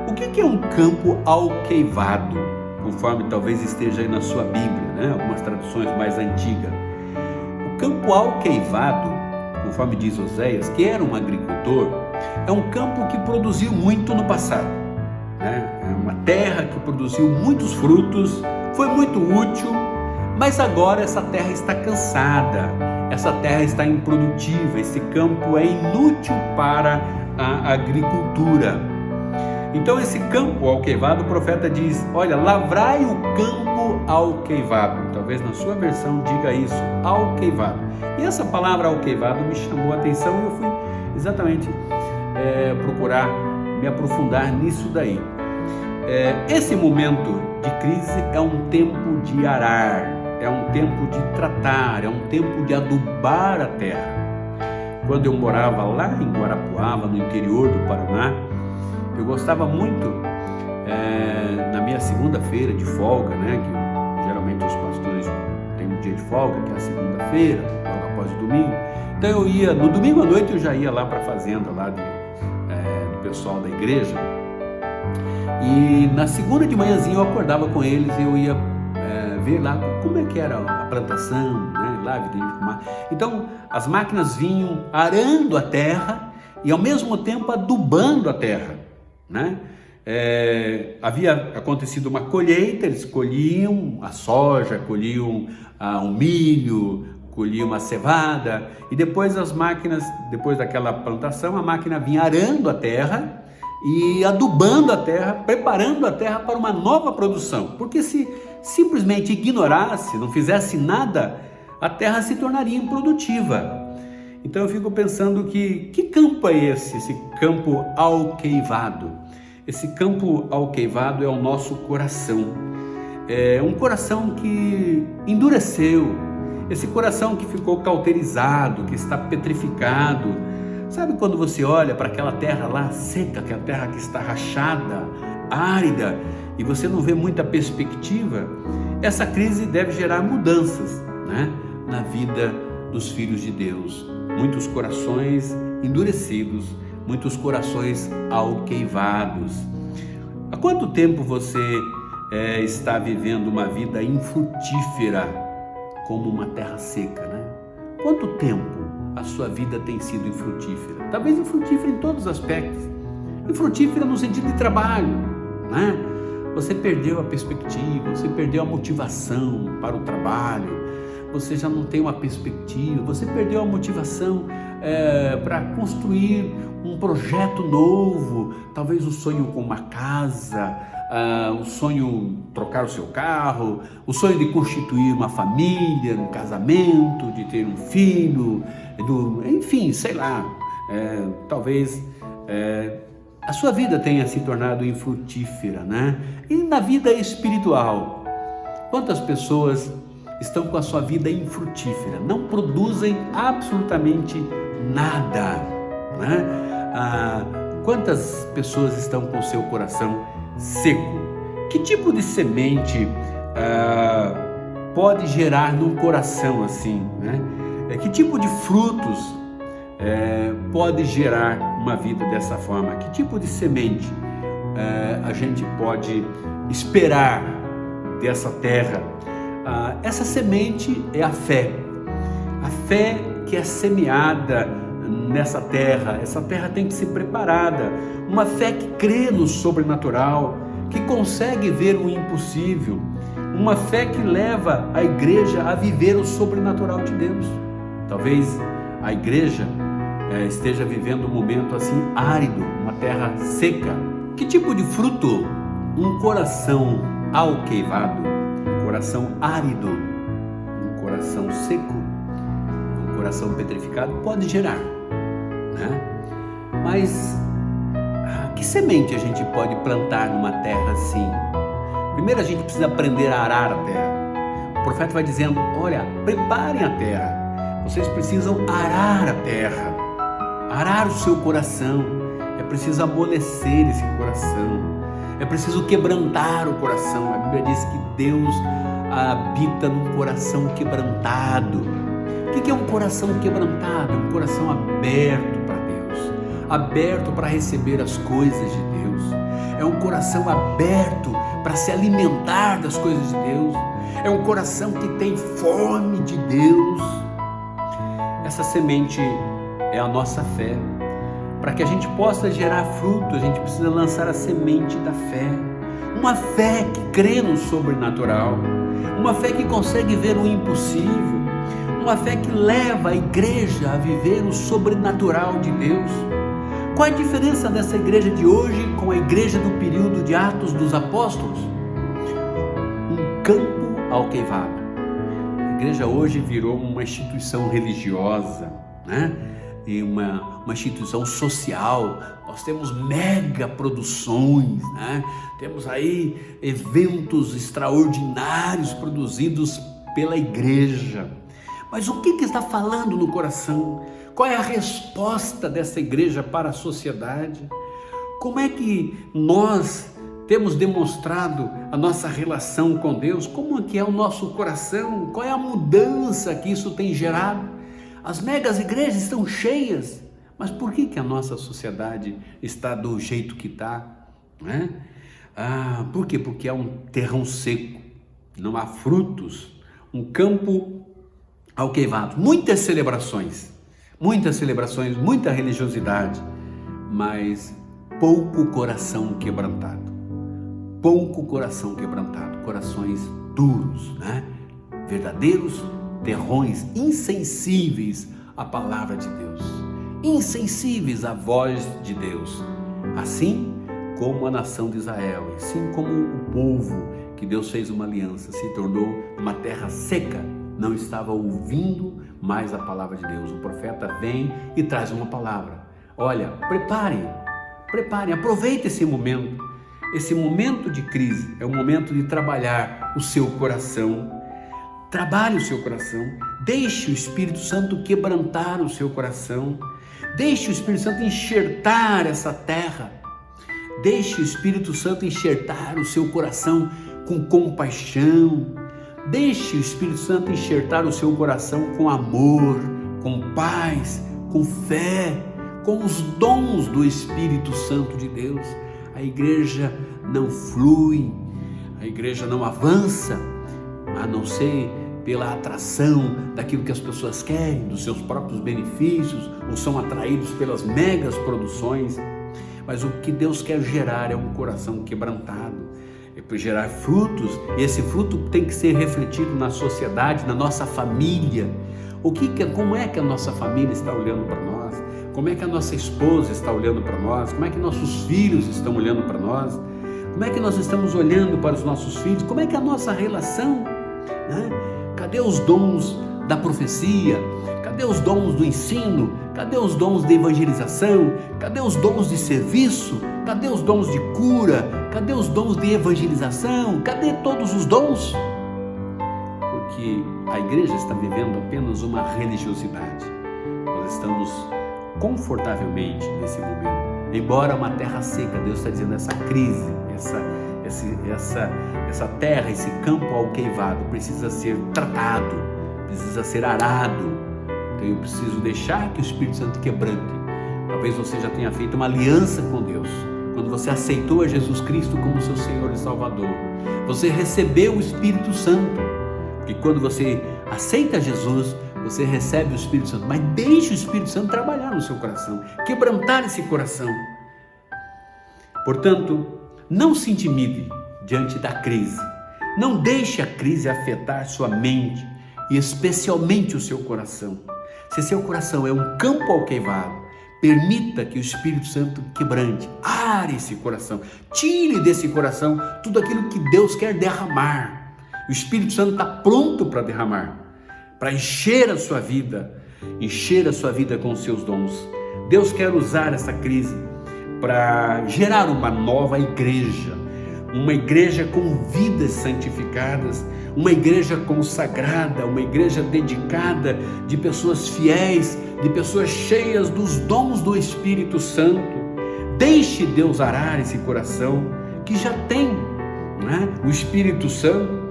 O que é um campo alqueivado? Conforme talvez esteja aí na sua Bíblia, algumas traduções mais antigas. O campo alqueivado, conforme diz Oséias, que era um agricultor, é um campo que produziu muito no passado. É uma terra que produziu muitos frutos, foi muito útil, mas agora essa terra está cansada, essa terra está improdutiva, esse campo é inútil para a agricultura. Então esse campo alqueivado, o profeta diz: olha, lavrai o campo alqueivado. Talvez na sua versão diga isso, alqueivado. E essa palavra alqueivado me chamou a atenção e eu fui exatamente procurar me aprofundar nisso daí. Esse momento de crise é um tempo de arar, é um tempo de tratar, é um tempo de adubar a terra. Quando eu morava lá em Guarapuava, no interior do Paraná, eu gostava muito, na minha segunda-feira de folga, que geralmente os pastores têm um dia de folga, que é a segunda-feira, logo após o domingo. Então eu ia, no domingo à noite eu já ia lá para a fazenda lá do pessoal da igreja, e na segunda de manhãzinha eu acordava com eles e eu ia ver lá como é que era a plantação, lá vidente com mar. Então as máquinas vinham arando a terra e ao mesmo tempo adubando a terra, havia acontecido uma colheita, eles colhiam a soja, colhiam o milho, colhiam a cevada, e depois as máquinas, depois daquela plantação, a máquina vinha arando a terra e adubando a terra, preparando a terra para uma nova produção, porque se simplesmente ignorasse, não fizesse nada, a terra se tornaria improdutiva. Então eu fico pensando que campo é esse campo alqueivado? Esse campo alqueivado é o nosso coração, é um coração que endureceu, esse coração que ficou cauterizado, que está petrificado. Sabe quando você olha para aquela terra lá seca, aquela terra que está rachada, árida, e você não vê muita perspectiva? Essa crise deve gerar mudanças, na vida dos filhos de Deus. muitos corações endurecidos, muitos corações alqueivados. Há quanto tempo você está vivendo uma vida infrutífera, como uma terra seca, né? Quanto tempo a sua vida tem sido infrutífera? Talvez infrutífera em todos os aspectos. Infrutífera no sentido de trabalho, né? Você perdeu a perspectiva, você perdeu a motivação para o trabalho, você já não tem uma perspectiva, você perdeu a motivação para construir um projeto novo, talvez o sonho com uma casa, o sonho de trocar o seu carro, o sonho de constituir uma família, um casamento, de ter um filho, enfim, sei lá, talvez a sua vida tenha se tornado infrutífera, né? E na vida espiritual, quantas pessoas estão com a sua vida infrutífera, não produzem absolutamente nada, né? Quantas pessoas estão com o seu coração seco? Que tipo de semente pode gerar num coração assim, né? Que tipo de frutos pode gerar uma vida dessa forma? Que tipo de semente a gente pode esperar dessa terra? Essa semente é a fé que é semeada nessa terra. Essa terra tem que ser preparada, uma fé que crê no sobrenatural, que consegue ver o impossível, uma fé que leva a igreja a viver o sobrenatural de Deus. Talvez a igreja esteja vivendo um momento assim árido, uma terra seca. Que tipo de fruto um coração alqueivado, um coração árido, um coração seco, um coração petrificado pode gerar, né? Mas que semente a gente pode plantar numa terra assim? Primeiro a gente precisa aprender a arar a terra. O profeta vai dizendo: olha, preparem a terra, vocês precisam arar a terra, arar o seu coração. É preciso amolecer esse coração, é preciso quebrantar o coração. A Bíblia diz que Deus habita num coração quebrantado. O que é um coração quebrantado? É um coração aberto para Deus, aberto para receber as coisas de Deus. É um coração aberto para se alimentar das coisas de Deus. É um coração que tem fome de Deus. Essa semente é a nossa fé. Para que a gente possa gerar fruto, a gente precisa lançar a semente da fé. Uma fé que crê no sobrenatural, uma fé que consegue ver o impossível, uma fé que leva a igreja a viver o sobrenatural de Deus. Qual a diferença dessa igreja de hoje com a igreja do período de Atos dos Apóstolos? Um campo alqueivado. A igreja hoje virou uma instituição religiosa, né? E uma instituição social. Nós temos mega produções, né? Temos aí eventos extraordinários produzidos pela igreja. Mas o que está falando no coração? Qual é a resposta dessa igreja para a sociedade? Como é que nós temos demonstrado a nossa relação com Deus? Como é que é o nosso coração? Qual é a mudança que isso tem gerado? As megas igrejas estão cheias, mas por que a nossa sociedade está do jeito que está? Né? Por quê? Porque é um terrão seco, não há frutos, um campo alqueivado. Muitas celebrações, muita religiosidade, mas pouco coração quebrantado, corações duros, né? Verdadeiros terrões, insensíveis à palavra de Deus, insensíveis à voz de Deus, assim como a nação de Israel, assim como o povo que Deus fez uma aliança, se tornou uma terra seca, não estava ouvindo mais a palavra de Deus. O profeta vem e traz uma palavra: olha, preparem, aproveite esse momento de crise, é o momento de trabalhar o seu coração. Trabalhe o seu coração, deixe o Espírito Santo quebrantar o seu coração, deixe o Espírito Santo enxertar essa terra, deixe o Espírito Santo enxertar o seu coração com compaixão, deixe o Espírito Santo enxertar o seu coração com amor, com paz, com fé, com os dons do Espírito Santo de Deus. A igreja não flui, a igreja não avança, a não ser pela atração daquilo que as pessoas querem, dos seus próprios benefícios, ou são atraídos pelas megas produções. Mas o que Deus quer gerar é um coração quebrantado, é para gerar frutos, e esse fruto tem que ser refletido na sociedade, na nossa família. Como é que a nossa família está olhando para nós? Como é que a nossa esposa está olhando para nós? Como é que nossos filhos estão olhando para nós? Como é que nós estamos olhando para os nossos filhos? Como é que é a nossa relação, né? Cadê os dons da profecia? Cadê os dons do ensino? Cadê os dons de evangelização? Cadê os dons de serviço? Cadê os dons de cura? Cadê os dons de evangelização? Cadê todos os dons? Porque a igreja está vivendo apenas uma religiosidade. Nós estamos confortavelmente nesse momento. Embora uma terra seca, Deus está dizendo, essa crise, essa terra, esse campo alqueivado precisa ser tratado, precisa ser arado. Então eu preciso deixar que o Espírito Santo quebrante. Talvez você já tenha feito uma aliança com Deus. Quando você aceitou a Jesus Cristo como seu Senhor e Salvador, você recebeu o Espírito Santo. Porque quando você aceita Jesus, você recebe o Espírito Santo. Mas deixe o Espírito Santo trabalhar no seu coração, quebrantar esse coração. Portanto, não se intimide diante da crise. Não deixe a crise afetar sua mente e especialmente o seu coração. Se seu coração é um campo alqueivado, permita que o Espírito Santo quebrante, are esse coração, tire desse coração tudo aquilo que Deus quer derramar. O Espírito Santo está pronto para derramar, para encher a sua vida com os seus dons. Deus quer usar essa crise para gerar uma nova igreja, uma igreja com vidas santificadas, uma igreja consagrada, uma igreja dedicada, de pessoas fiéis, de pessoas cheias dos dons do Espírito Santo. Deixe Deus arar esse coração que já tem, né, o Espírito Santo.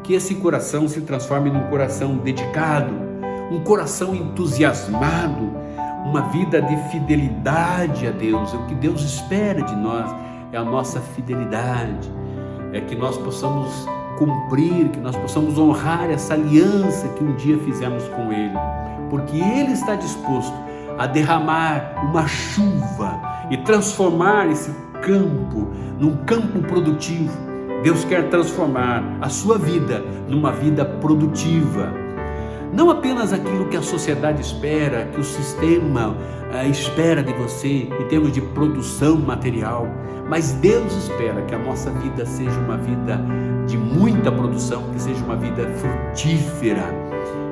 Que esse coração se transforme num coração dedicado, um coração entusiasmado, uma vida de fidelidade a Deus. O que Deus espera de nós é a nossa fidelidade, é que nós possamos cumprir, que nós possamos honrar essa aliança que um dia fizemos com Ele, porque Ele está disposto a derramar uma chuva e transformar esse campo num campo produtivo. Deus quer transformar a sua vida numa vida produtiva. Não apenas aquilo que a sociedade espera, que o sistema espera de você em termos de produção material, mas Deus espera que a nossa vida seja uma vida de muita produção, que seja uma vida frutífera,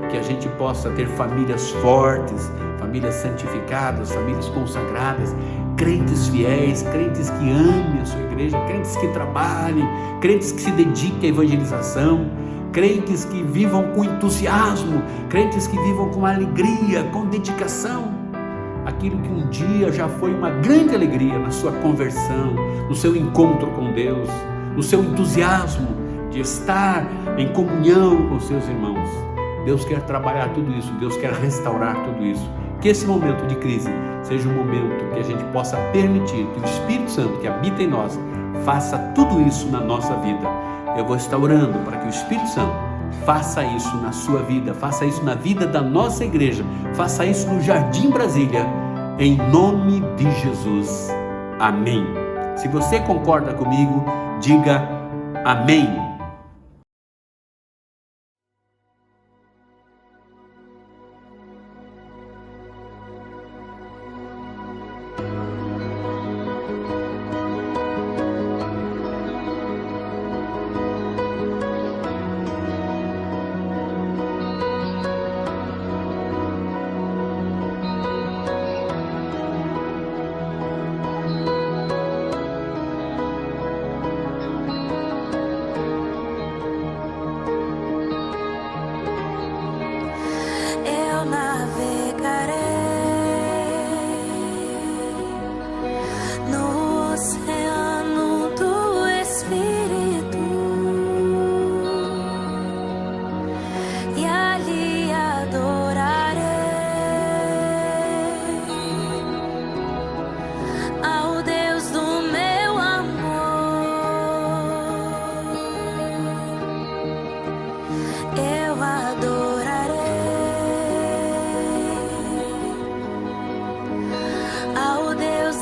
que a gente possa ter famílias fortes, famílias santificadas, famílias consagradas, crentes fiéis, crentes que amem a sua igreja, crentes que trabalhem, crentes que se dediquem à evangelização, crentes que vivam com entusiasmo, crentes que vivam com alegria, com dedicação. Aquilo que um dia já foi uma grande alegria na sua conversão, no seu encontro com Deus, no seu entusiasmo de estar em comunhão com seus irmãos. Deus quer trabalhar tudo isso, Deus quer restaurar tudo isso. Que esse momento de crise seja um momento que a gente possa permitir que o Espírito Santo que habita em nós faça tudo isso na nossa vida. Eu vou estar orando para que o Espírito Santo faça isso na sua vida, faça isso na vida da nossa igreja, faça isso no Jardim Brasília, em nome de Jesus. Amém. Se você concorda comigo, diga amém.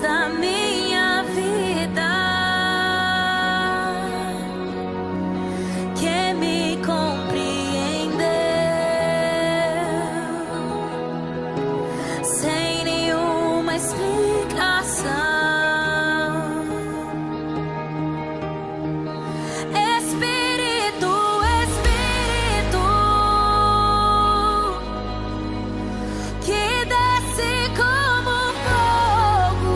Deus da minha vida, que me compreendeu sem nenhuma explicação. Espírito, Espírito, que desce como fogo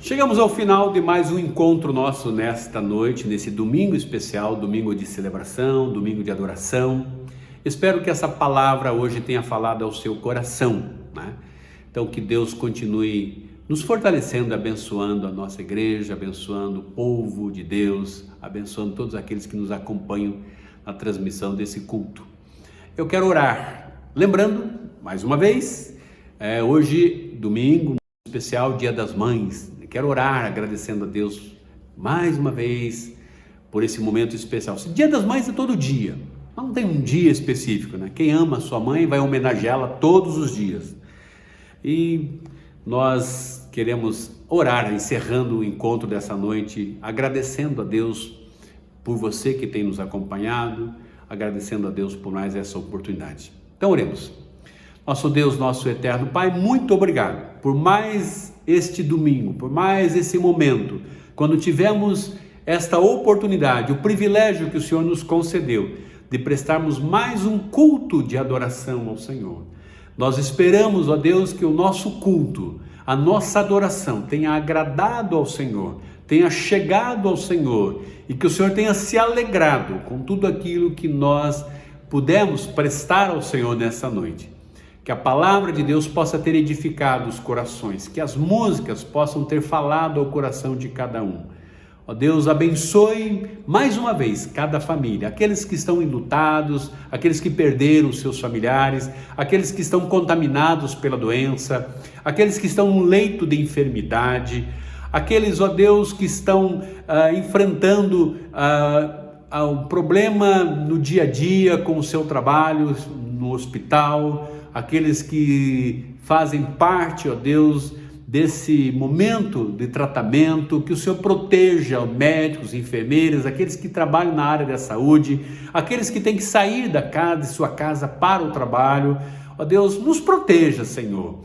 Chegamos ao final de mais um encontro nosso nesta noite, nesse domingo especial, domingo de celebração, domingo de adoração. Espero que essa palavra hoje tenha falado ao seu coração, né? Então que Deus continue nos fortalecendo, abençoando a nossa igreja, abençoando o povo de Deus, abençoando todos aqueles que nos acompanham na transmissão desse culto. Eu quero orar, lembrando, mais uma vez, hoje, domingo, especial, Dia das Mães. Quero orar agradecendo a Deus mais uma vez por esse momento especial. Dia das Mães é todo dia, não tem um dia específico, né? Quem ama a sua mãe vai homenageá-la todos os dias. E nós queremos orar, encerrando o encontro dessa noite, agradecendo a Deus por você que tem nos acompanhado, agradecendo a Deus por mais essa oportunidade. Então oremos. Nosso Deus, nosso eterno Pai, muito obrigado por mais este domingo, por mais esse momento, quando tivemos esta oportunidade, o privilégio que o Senhor nos concedeu de prestarmos mais um culto de adoração ao Senhor. Nós esperamos, ó Deus, que o nosso culto, a nossa adoração tenha agradado ao Senhor, tenha chegado ao Senhor e que o Senhor tenha se alegrado com tudo aquilo que nós pudemos prestar ao Senhor nessa noite. Que a palavra de Deus possa ter edificado os corações, que as músicas possam ter falado ao coração de cada um. Ó Deus, abençoe mais uma vez cada família, aqueles que estão enlutados, aqueles que perderam seus familiares, aqueles que estão contaminados pela doença, aqueles que estão no leito de enfermidade, aqueles, ó Deus, que estão enfrentando um problema no dia a dia com o seu trabalho no hospital, aqueles que fazem parte, ó Deus, desse momento de tratamento, que o Senhor proteja os médicos, enfermeiras, aqueles que trabalham na área da saúde, aqueles que têm que sair de sua casa para o trabalho. Ó Deus, nos proteja, Senhor,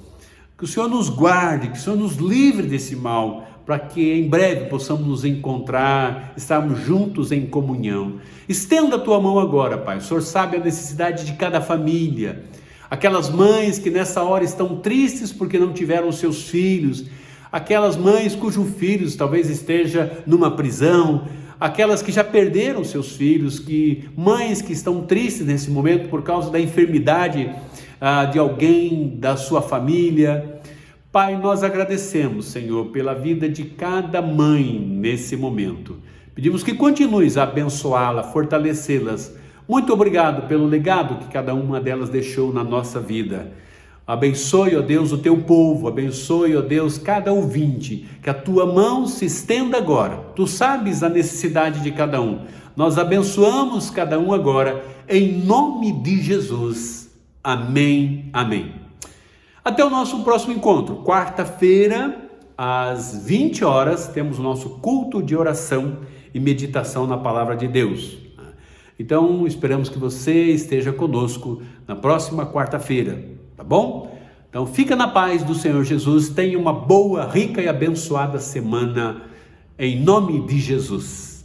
que o Senhor nos guarde, que o Senhor nos livre desse mal, para que em breve possamos nos encontrar, estarmos juntos em comunhão. Estenda a tua mão agora, Pai. O Senhor sabe a necessidade de cada família. Aquelas mães que nessa hora estão tristes porque não tiveram seus filhos, aquelas mães cujos filhos talvez esteja numa prisão, aquelas que já perderam seus filhos, mães que estão tristes nesse momento por causa da enfermidade de alguém da sua família. Pai, nós agradecemos, Senhor, pela vida de cada mãe nesse momento. Pedimos que continues a abençoá-la, fortalecê-las. Muito obrigado pelo legado que cada uma delas deixou na nossa vida. Abençoe, ó Deus, o teu povo, abençoe, ó Deus, cada ouvinte, que a tua mão se estenda agora. Tu sabes a necessidade de cada um. Nós abençoamos cada um agora, em nome de Jesus. Amém, amém. Até o nosso próximo encontro, quarta-feira, às 20 horas, temos o nosso culto de oração e meditação na Palavra de Deus. Então, esperamos que você esteja conosco na próxima quarta-feira, tá bom? Então, fica na paz do Senhor Jesus, tenha uma boa, rica e abençoada semana, em nome de Jesus.